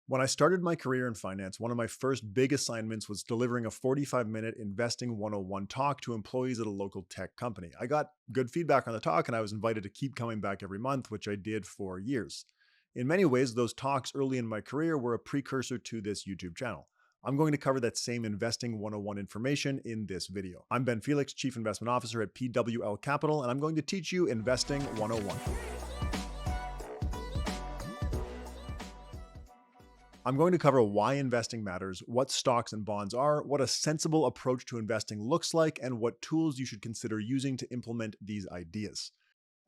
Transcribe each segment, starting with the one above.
When I started my career in finance, one of my first big assignments was delivering a 45-minute Investing 101 talk to employees at a local tech company. I got good feedback on the talk and I was invited to keep coming back every month, which I did for years. In many ways, those talks early in my career were a precursor to this YouTube channel. I'm going to cover that same Investing 101 information in this video. I'm Ben Felix, Chief Investment Officer at PWL Capital, and I'm going to teach you Investing 101. I'm going to cover why investing matters, what stocks and bonds are, what a sensible approach to investing looks like, and what tools you should consider using to implement these ideas.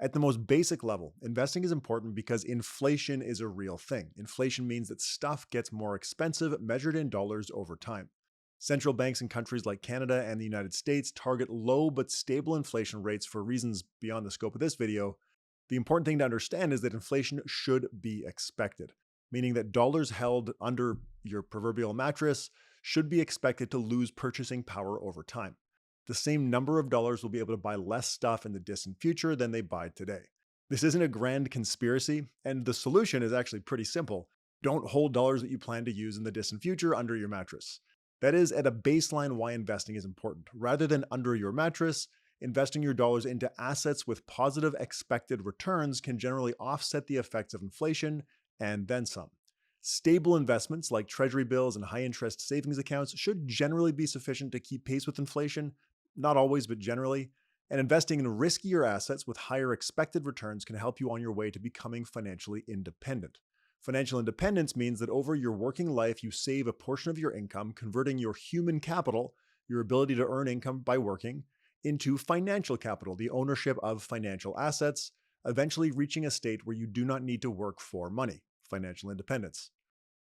At the most basic level, investing is important because inflation is a real thing. Inflation means that stuff gets more expensive, measured in dollars over time. Central banks in countries like Canada and the United States target low but stable inflation rates for reasons beyond the scope of this video. The important thing to understand is that inflation should be expected, meaning that dollars held under your proverbial mattress should be expected to lose purchasing power over time. The same number of dollars will be able to buy less stuff in the distant future than they buy today. This isn't a grand conspiracy, and the solution is actually pretty simple. Don't hold dollars that you plan to use in the distant future under your mattress. That is, at a baseline, why investing is important. Rather than under your mattress, investing your dollars into assets with positive expected returns can generally offset the effects of inflation and then some. Stable investments like treasury bills and high-interest savings accounts should generally be sufficient to keep pace with inflation, not always, but generally, and investing in riskier assets with higher expected returns can help you on your way to becoming financially independent. Financial independence means that over your working life, you save a portion of your income, converting your human capital, your ability to earn income by working, into financial capital, the ownership of financial assets, eventually reaching a state where you do not need to work for money. Financial independence.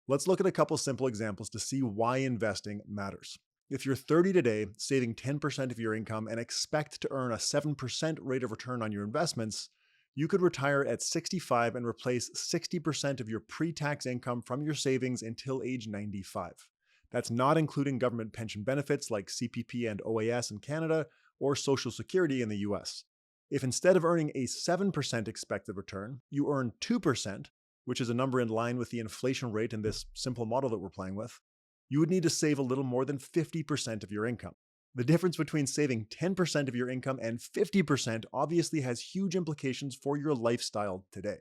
Let's look at a couple simple examples to see why investing matters. If you're 30 today, saving 10% of your income and expect to earn a 7% rate of return on your investments, you could retire at 65 and replace 60% of your pre-tax income from your savings until age 95. That's not including government pension benefits like CPP and OAS in Canada or Social Security in the US. If instead of earning a 7% expected return, you earn 2%, which is a number in line with the inflation rate in this simple model that we're playing with, you would need to save a little more than 50% of your income. The difference between saving 10% of your income and 50% obviously has huge implications for your lifestyle today.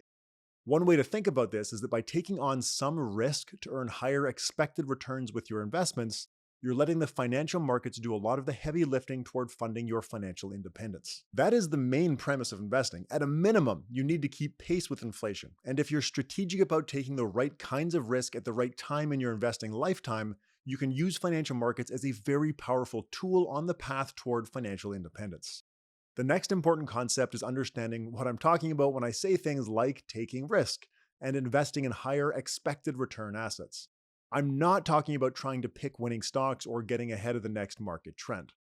One way to think about this is that by taking on some risk to earn higher expected returns with your investments, you're letting the financial markets do a lot of the heavy lifting toward funding your financial independence. That is the main premise of investing. At a minimum, you need to keep pace with inflation. And if you're strategic about taking the right kinds of risk at the right time in your investing lifetime, you can use financial markets as a very powerful tool on the path toward financial independence. The next important concept is understanding what I'm talking about when I say things like taking risk and investing in higher expected return assets. I'm not talking about trying to pick winning stocks or getting ahead of the next market trend.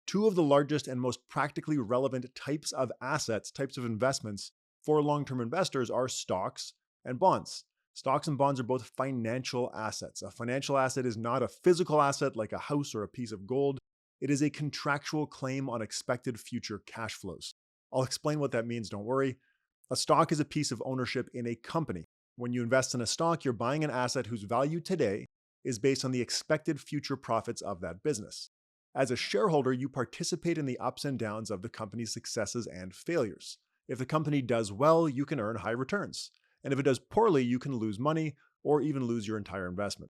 Two of the largest and most practically relevant types of assets, types of investments for long-term investors are stocks and bonds. Stocks and bonds are both financial assets. A financial asset is not a physical asset like a house or a piece of gold. It is a contractual claim on expected future cash flows. I'll explain what that means, don't worry. A stock is a piece of ownership in a company. When you invest in a stock, you're buying an asset whose value today is based on the expected future profits of that business. As a shareholder, you participate in the ups and downs of the company's successes and failures. If the company does well, you can earn high returns. And if it does poorly, you can lose money or even lose your entire investment.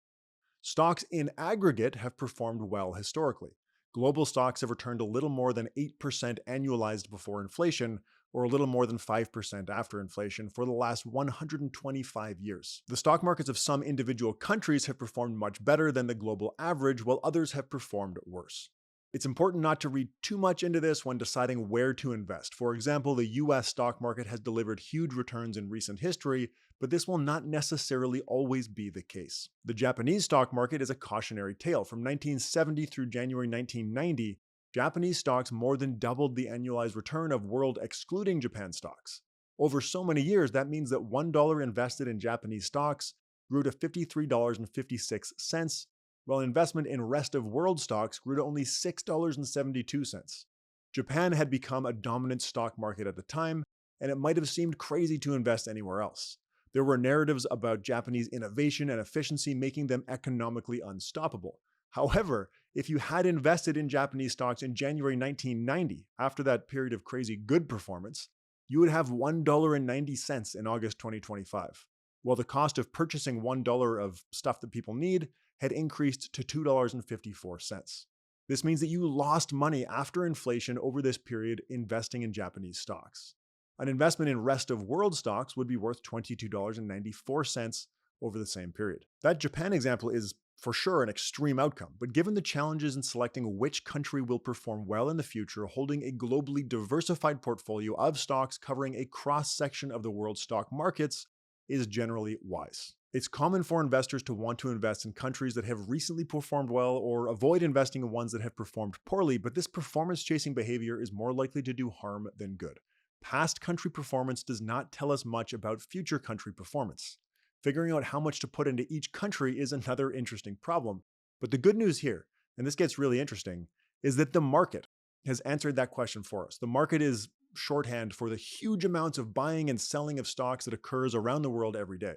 Stocks in aggregate have performed well historically. Global stocks have returned a little more than 8% annualized before inflation, or a little more than 5% after inflation for the last 125 years. The stock markets of some individual countries have performed much better than the global average, while others have performed worse. It's important not to read too much into this when deciding where to invest. For example, the US stock market has delivered huge returns in recent history, but this will not necessarily always be the case. The Japanese stock market is a cautionary tale. From 1970 through January 1990, Japanese stocks more than doubled the annualized return of world excluding Japan stocks. Over so many years, that means that $1 invested in Japanese stocks grew to $53.56, while investment in rest of world stocks grew to only $6.72. Japan had become a dominant stock market at the time, and it might have seemed crazy to invest anywhere else. There were narratives about Japanese innovation and efficiency making them economically unstoppable. However, if you had invested in Japanese stocks in January 1990, after that period of crazy good performance, you would have $1.90 in August 2025, while the cost of purchasing $1 of stuff that people need had increased to $2.54. This means that you lost money after inflation over this period investing in Japanese stocks. An investment in rest of world stocks would be worth $22.94 over the same period. That Japan example is for sure an extreme outcome, but given the challenges in selecting which country will perform well in the future, holding a globally diversified portfolio of stocks covering a cross-section of the world's stock markets is generally wise. It's common for investors to want to invest in countries that have recently performed well or avoid investing in ones that have performed poorly, but this performance-chasing behavior is more likely to do harm than good. Past country performance does not tell us much about future country performance. Figuring out how much to put into each country is another interesting problem. But the good news here, and this gets really interesting, is that the market has answered that question for us. The market is shorthand for the huge amounts of buying and selling of stocks that occurs around the world every day.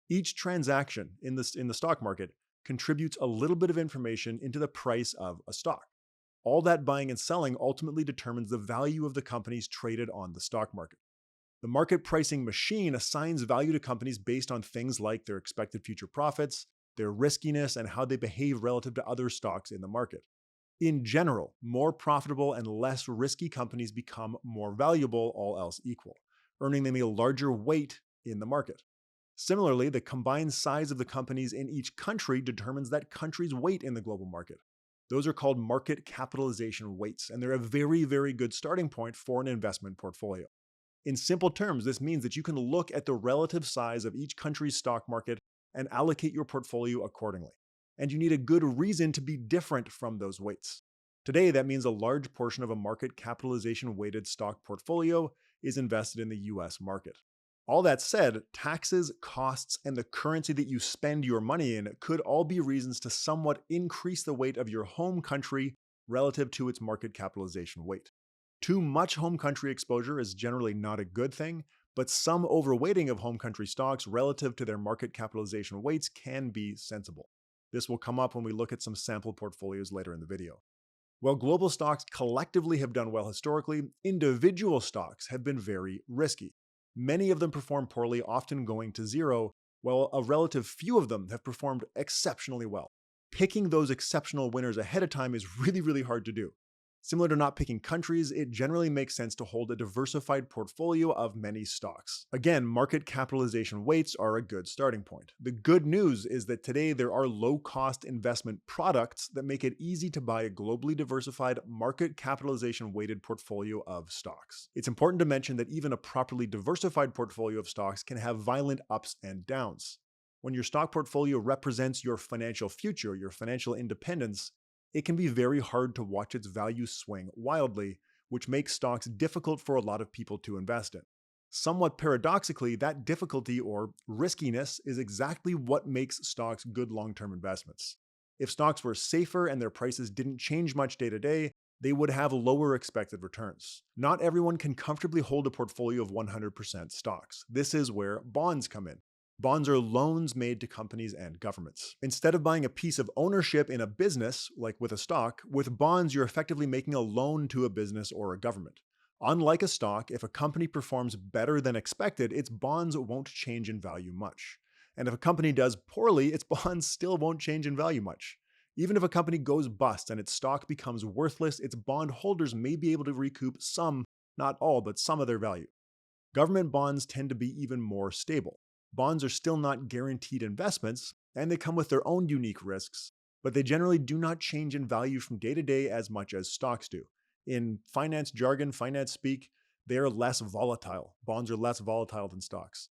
Each transaction in the stock market contributes a little bit of information into the price of a stock. All that buying and selling ultimately determines the value of the companies traded on the stock market. The market pricing machine assigns value to companies based on things like their expected future profits, their riskiness, and how they behave relative to other stocks in the market. In general, more profitable and less risky companies become more valuable, all else equal, earning them a larger weight in the market. Similarly, the combined size of the companies in each country determines that country's weight in the global market. Those are called market capitalization weights, and they're a very, very good starting point for an investment portfolio. In simple terms, this means that you can look at the relative size of each country's stock market and allocate your portfolio accordingly. And you need a good reason to be different from those weights. Today, that means a large portion of a market capitalization weighted stock portfolio is invested in the US market. All that said, taxes, costs, and the currency that you spend your money in could all be reasons to somewhat increase the weight of your home country relative to its market capitalization weight. Too much home country exposure is generally not a good thing, but some overweighting of home country stocks relative to their market capitalization weights can be sensible. This will come up when we look at some sample portfolios later in the video. While global stocks collectively have done well historically, individual stocks have been very risky. Many of them perform poorly, often going to zero, while a relative few of them have performed exceptionally well. Picking those exceptional winners ahead of time is really, really hard to do. Similar to not picking countries, it generally makes sense to hold a diversified portfolio of many stocks. Again, market capitalization weights are a good starting point. The good news is that today there are low-cost investment products that make it easy to buy a globally diversified market capitalization weighted portfolio of stocks. It's important to mention that even a properly diversified portfolio of stocks can have violent ups and downs. When your stock portfolio represents your financial future, your financial independence, it can be very hard to watch its value swing wildly, which makes stocks difficult for a lot of people to invest in. Somewhat paradoxically, that difficulty or riskiness is exactly what makes stocks good long-term investments. If stocks were safer and their prices didn't change much day to day, they would have lower expected returns. Not everyone can comfortably hold a portfolio of 100% stocks. This is where bonds come in. Bonds are loans made to companies and governments. Instead of buying a piece of ownership in a business, like with a stock, with bonds you're effectively making a loan to a business or a government. Unlike a stock, if a company performs better than expected, its bonds won't change in value much. And if a company does poorly, its bonds still won't change in value much. Even if a company goes bust and its stock becomes worthless, its bondholders may be able to recoup some, not all, but some of their value. Government bonds tend to be even more stable. Bonds are still not guaranteed investments, and they come with their own unique risks, but they generally do not change in value from day to day as much as stocks do. In finance jargon, finance speak, they are less volatile. Bonds are less volatile than stocks.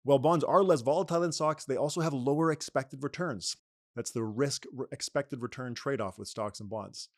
While bonds are less volatile than stocks, they also have lower expected returns. That's the risk expected return trade-off with stocks and bonds.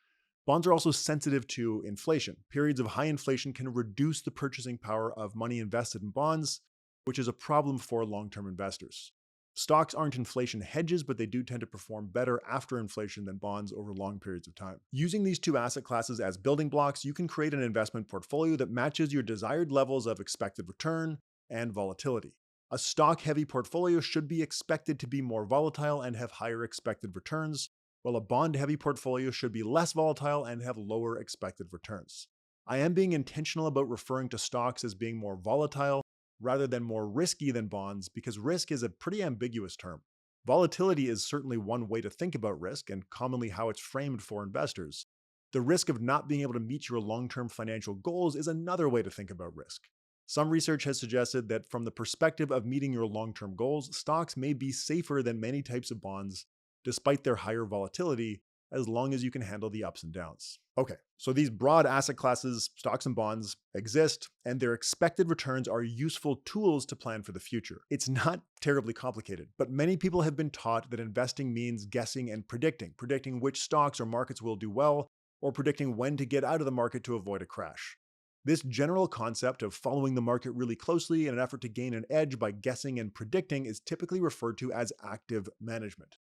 Bonds are also sensitive to inflation. Periods of high inflation can reduce the purchasing power of money invested in bonds, which is a problem for long-term investors. Stocks aren't inflation hedges, but they do tend to perform better after inflation than bonds over long periods of time. Using these two asset classes as building blocks, you can create an investment portfolio that matches your desired levels of expected return and volatility. A stock-heavy portfolio should be expected to be more volatile and have higher expected returns, while a bond-heavy portfolio should be less volatile and have lower expected returns. I am being intentional about referring to stocks as being more volatile rather than more risky than bonds because risk is a pretty ambiguous term. Volatility is certainly one way to think about risk and commonly how it's framed for investors. The risk of not being able to meet your long-term financial goals is another way to think about risk. Some research has suggested that from the perspective of meeting your long-term goals, stocks may be safer than many types of bonds despite their higher volatility, as long as you can handle the ups and downs. Okay, so these broad asset classes, stocks and bonds, exist, and their expected returns are useful tools to plan for the future. It's not terribly complicated, but many people have been taught that investing means guessing and predicting which stocks or markets will do well, or predicting when to get out of the market to avoid a crash. This general concept of following the market really closely in an effort to gain an edge by guessing and predicting is typically referred to as active management.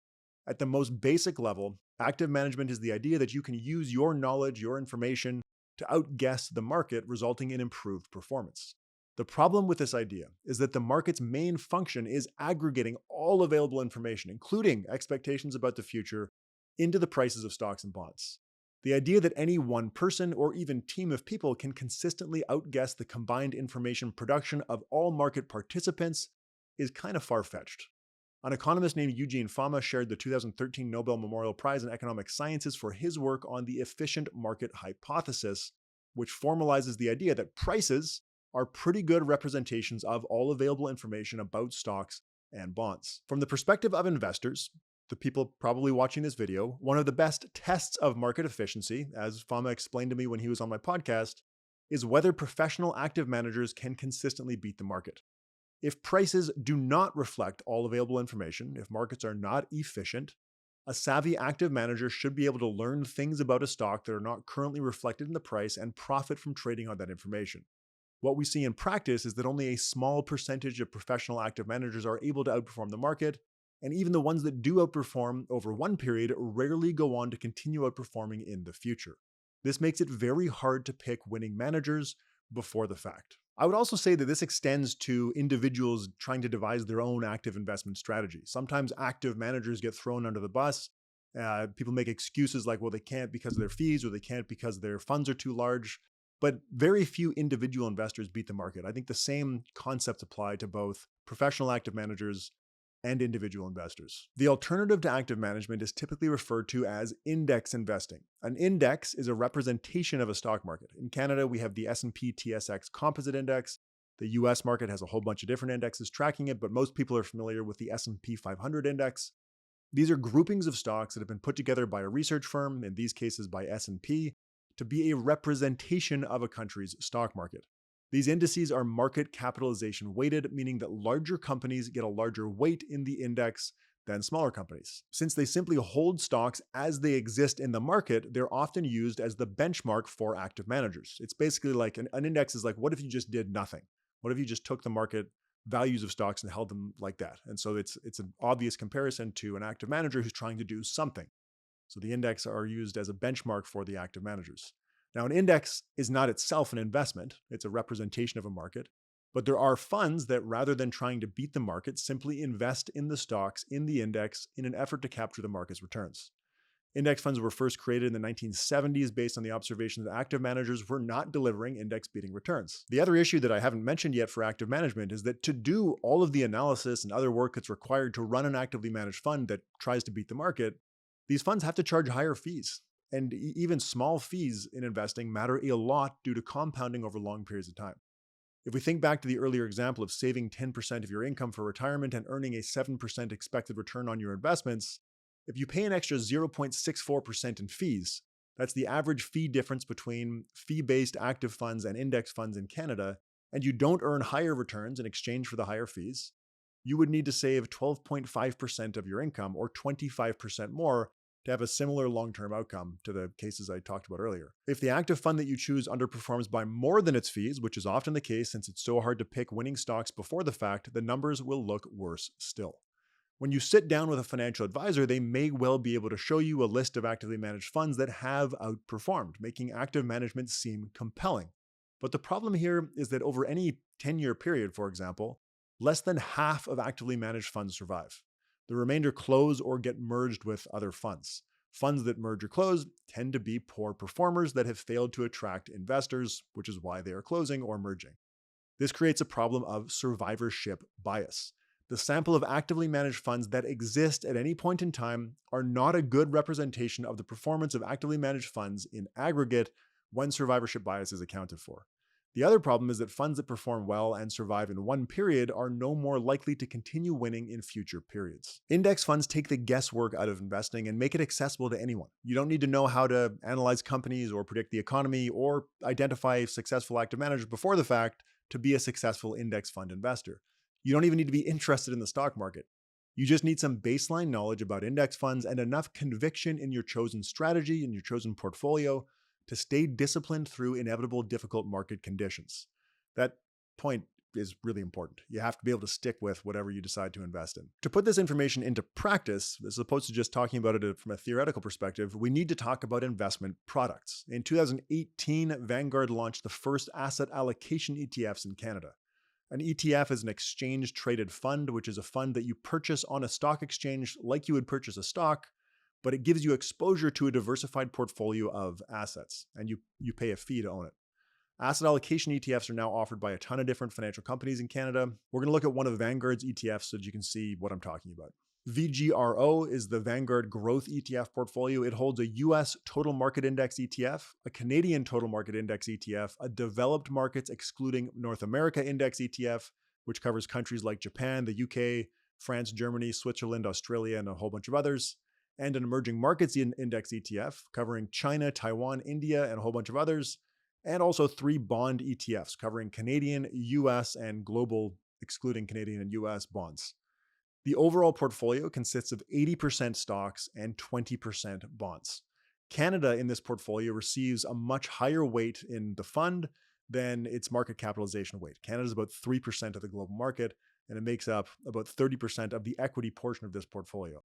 At the most basic level, active management is the idea that you can use your knowledge, your information, to outguess the market, resulting in improved performance. The problem with this idea is that the market's main function is aggregating all available information, including expectations about the future, into the prices of stocks and bonds. The idea that any one person or even team of people can consistently outguess the combined information production of all market participants is kind of far-fetched. An economist named Eugene Fama shared the 2013 Nobel Memorial Prize in Economic Sciences for his work on the efficient market hypothesis, which formalizes the idea that prices are pretty good representations of all available information about stocks and bonds. From the perspective of investors, the people probably watching this video, one of the best tests of market efficiency, as Fama explained to me when he was on my podcast, is whether professional active managers can consistently beat the market. If prices do not reflect all available information, if markets are not efficient, a savvy active manager should be able to learn things about a stock that are not currently reflected in the price and profit from trading on that information. What we see in practice is that only a small percentage of professional active managers are able to outperform the market, and even the ones that do outperform over one period rarely go on to continue outperforming in the future. This makes it very hard to pick winning managers before the fact. I would also say that this extends to individuals trying to devise their own active investment strategy. Sometimes active managers get thrown under the bus. People make excuses like, well, they can't because of their fees, or they can't because their funds are too large. But very few individual investors beat the market. I think the same concepts apply to both professional active managers and individual investors. The alternative to active management is typically referred to as index investing. An index is a representation of a stock market. In Canada, we have the S&P TSX Composite Index. The US market has a whole bunch of different indexes tracking it, but most people are familiar with the S&P 500 index. These are groupings of stocks that have been put together by a research firm, in these cases by S&P, to be a representation of a country's stock market. These indices are market capitalization weighted, meaning that larger companies get a larger weight in the index than smaller companies. Since they simply hold stocks as they exist in the market, they're often used as the benchmark for active managers. It's basically like an index is like, what if you just did nothing? What if you just took the market values of stocks and held them like that? And so it's an obvious comparison to an active manager who's trying to do something. So the index are used as a benchmark for the active managers. Now, an index is not itself an investment. It's a representation of a market. But there are funds that, rather than trying to beat the market, simply invest in the stocks in the index in an effort to capture the market's returns. Index funds were first created in the 1970s based on the observation that active managers were not delivering index-beating returns. The other issue that I haven't mentioned yet for active management is that to do all of the analysis and other work that's required to run an actively managed fund that tries to beat the market, these funds have to charge higher fees. And even small fees in investing matter a lot due to compounding over long periods of time. If we think back to the earlier example of saving 10% of your income for retirement and earning a 7% expected return on your investments, if you pay an extra 0.64% in fees, that's the average fee difference between fee-based active funds and index funds in Canada, and you don't earn higher returns in exchange for the higher fees, you would need to save 12.5% of your income, or 25% more, to have a similar long-term outcome to the cases I talked about earlier. If the active fund that you choose underperforms by more than its fees, which is often the case since it's so hard to pick winning stocks before the fact, the numbers will look worse still. When you sit down with a financial advisor, they may well be able to show you a list of actively managed funds that have outperformed, making active management seem compelling. But the problem here is that over any 10-year period, for example, less than half of actively managed funds survive. The remainder close or get merged with other funds. Funds that merge or close tend to be poor performers that have failed to attract investors, which is why they are closing or merging. This creates a problem of survivorship bias. The sample of actively managed funds that exist at any point in time are not a good representation of the performance of actively managed funds in aggregate when survivorship bias is accounted for. The other problem is that funds that perform well and survive in one period are no more likely to continue winning in future periods. Index funds take the guesswork out of investing and make it accessible to anyone. You don't need to know how to analyze companies or predict the economy or identify successful active managers before the fact to be a successful index fund investor. You don't even need to be interested in the stock market. You just need some baseline knowledge about index funds and enough conviction in your chosen strategy and your chosen portfolio to stay disciplined through inevitable difficult market conditions. That point is really important. You have to be able to stick with whatever you decide to invest in. To put this information into practice, as opposed to just talking about it from a theoretical perspective, we need to talk about investment products. In 2018, Vanguard launched the first asset allocation ETFs in Canada. An ETF is an exchange-traded fund, which is a fund that you purchase on a stock exchange like you would purchase a stock, but it gives you exposure to a diversified portfolio of assets, and you pay a fee to own it. Asset allocation ETFs are now offered by a ton of different financial companies in Canada. We're going to look at one of Vanguard's ETFs so that you can see what I'm talking about. VGRO is the Vanguard Growth ETF portfolio. It holds a US Total Market Index ETF, a Canadian Total Market Index ETF, a Developed Markets excluding North America Index ETF, which covers countries like Japan, the UK, France, Germany, Switzerland, Australia, and a whole bunch of others, and an Emerging Markets Index ETF covering China, Taiwan, India, and a whole bunch of others, and also 3 bond ETFs covering Canadian, US, and global, excluding Canadian and US bonds. The overall portfolio consists of 80% stocks and 20% bonds. Canada in this portfolio receives a much higher weight in the fund than its market capitalization weight. Canada is about 3% of the global market, and it makes up about 30% of the equity portion of this portfolio.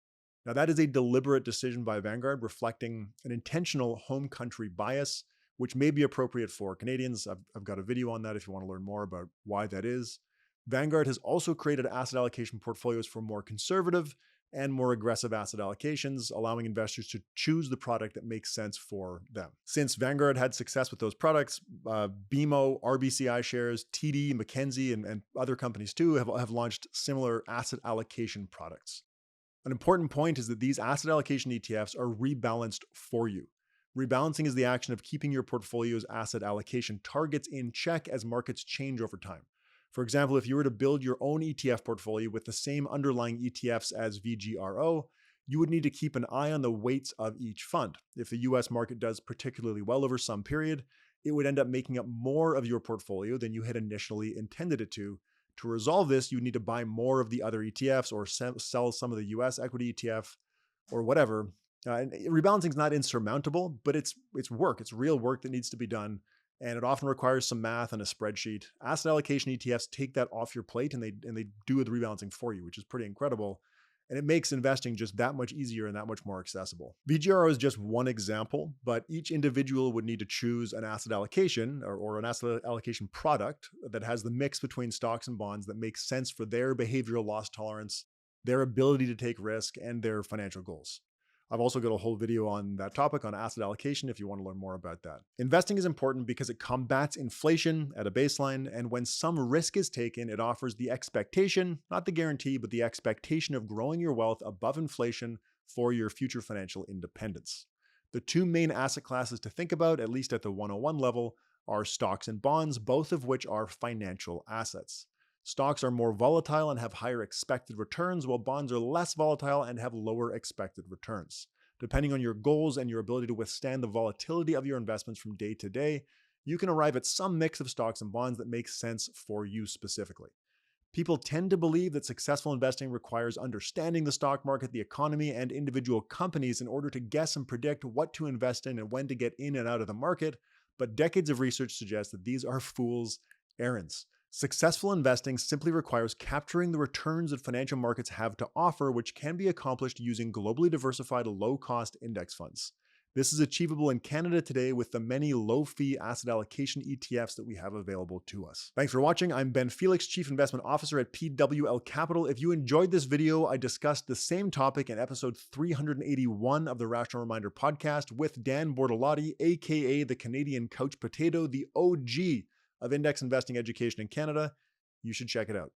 Now, that is a deliberate decision by Vanguard reflecting an intentional home country bias, which may be appropriate for Canadians. I've got a video on that if you want to learn more about why that is. Vanguard has also created asset allocation portfolios for more conservative and more aggressive asset allocations, allowing investors to choose the product that makes sense for them. Since Vanguard had success with those products, BMO, RBCI shares, TD, McKinsey, and other companies too have launched similar asset allocation products. An important point is that these asset allocation ETFs are rebalanced for you. Rebalancing is the action of keeping your portfolio's asset allocation targets in check as markets change over time. For example, if you were to build your own ETF portfolio with the same underlying ETFs as VGRO, you would need to keep an eye on the weights of each fund. If the US market does particularly well over some period, it would end up making up more of your portfolio than you had initially intended it to. To resolve this, you would need to buy more of the other ETFs or sell some of the US equity ETF or whatever. Rebalancing is not insurmountable, but it's work. It's real work that needs to be done. And it often requires some math and a spreadsheet. Asset allocation ETFs take that off your plate and they do the rebalancing for you, which is pretty incredible. And it makes investing just that much easier and that much more accessible. VGRO is just one example, but each individual would need to choose an asset allocation or an asset allocation product that has the mix between stocks and bonds that makes sense for their behavioral loss tolerance, their ability to take risk, and their financial goals. I've also got a whole video on that topic on asset allocation if you want to learn more about that. Investing is important because it combats inflation at a baseline, and when some risk is taken, it offers the expectation, not the guarantee, but the expectation of growing your wealth above inflation for your future financial independence. The 2 main asset classes to think about, at least at the 101 level, are stocks and bonds, both of which are financial assets. Stocks are more volatile and have higher expected returns, while bonds are less volatile and have lower expected returns. Depending on your goals and your ability to withstand the volatility of your investments from day to day, you can arrive at some mix of stocks and bonds that makes sense for you specifically. People tend to believe that successful investing requires understanding the stock market, the economy, and individual companies in order to guess and predict what to invest in and when to get in and out of the market, but decades of research suggest that these are fool's errands. Successful investing simply requires capturing the returns that financial markets have to offer, which can be accomplished using globally diversified low-cost index funds. This is achievable in Canada today with the many low-fee asset allocation ETFs that we have available to us. Thanks for watching. I'm Ben Felix, Chief Investment Officer at PWL Capital. If you enjoyed this video, I discussed the same topic in episode 381 of the Rational Reminder podcast with Dan Bortolotti, aka the Canadian Couch Potato, the OG of index investing education in Canada. You should check it out.